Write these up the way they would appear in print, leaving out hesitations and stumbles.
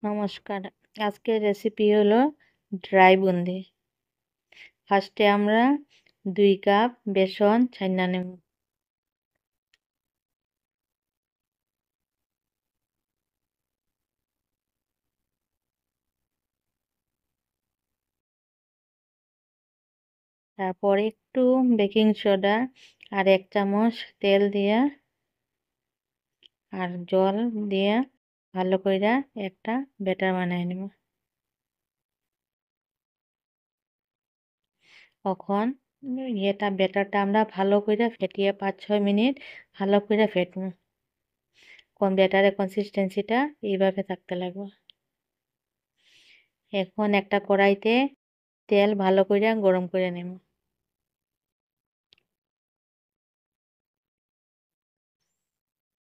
নমস্কার। আজকের রেসিপি হলো ড্রাই বুন্দি। ফার্স্টে আমরা 2 কাপ বেসন ছাইনা নেব। তারপর একটু বেকিং সোডা আর 1 চামচ তেল দিয়া আর জল দিয়া ভালো কইরা একটা ব্যাটার বানায় নেব। এখন ব্যাটারটা আমরা ভালো কইরা ফেটিয়ে 5-6 মিনিট ভালো কইরা ফেটবো। ব্যাটারের কনসিস্টেন্সিটা এইভাবে থাকতে লাগবে। এখন একটা কড়াইতে তেল ভালো কইরা গরম করে নেব।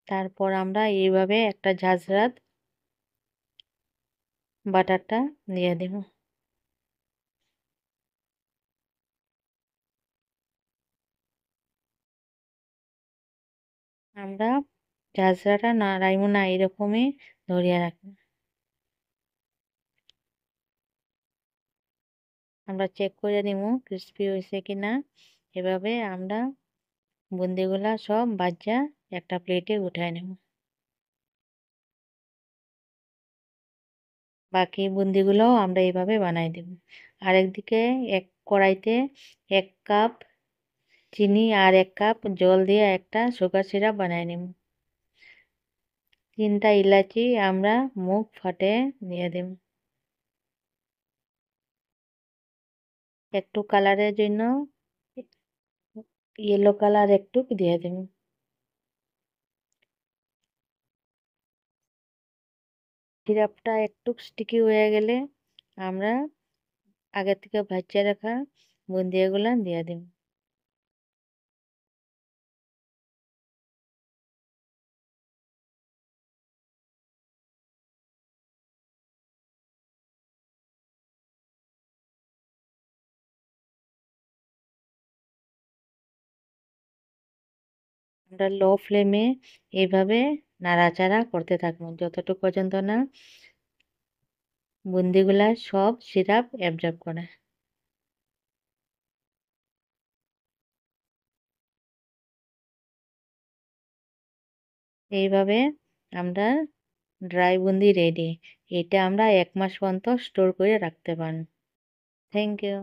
তারপর আমরা এইভাবে একটা ঝাঁঝরাত বাটারটা দিয়ে দেব। আমরা ঝাঁঝরাটা নাড়াইবো না, এরকমই ধরিয়ে রাখবো। আমরা চেক করে নিবো ক্রিস্পি হয়েছে কিনা। এভাবে আমরা বুন্দিগুলা সব ভাজা একটা প্লেটে উঠায় নেব। বাকি বুন্দিগুলোও আমরা এইভাবে বানাই দেব। আরেকদিকে এক কড়াইতে 1 কাপ চিনি আর 1 কাপ জল দিয়ে একটা সুগার সিরাপ বানাই নেব। 3টা ইলাচি আমরা মুখ ফাটে দিয়ে দেব। একটু কালারের জন্য ইয়েলো কালার একটু দিয়ে দেব। সিরাপটা একটু স্টিকি হয়ে গেলে আমরা আগে থেকে ভাজিয়ে রাখা বুন্দিয়াগুলা দিয়ে দেব। আমরা লো ফ্লেমে এইভাবে নাড়াচাড়া করতে থাকবো যতটুকু পর্যন্ত না বুন্দিগুলা সব সিরাপ অ্যাবজর্ব করে। এইভাবে আমরা ড্রাই বুন্দি রেডি। এটা আমরা 1 মাস পর্যন্ত স্টোর করে রাখতে পারি। Thank you.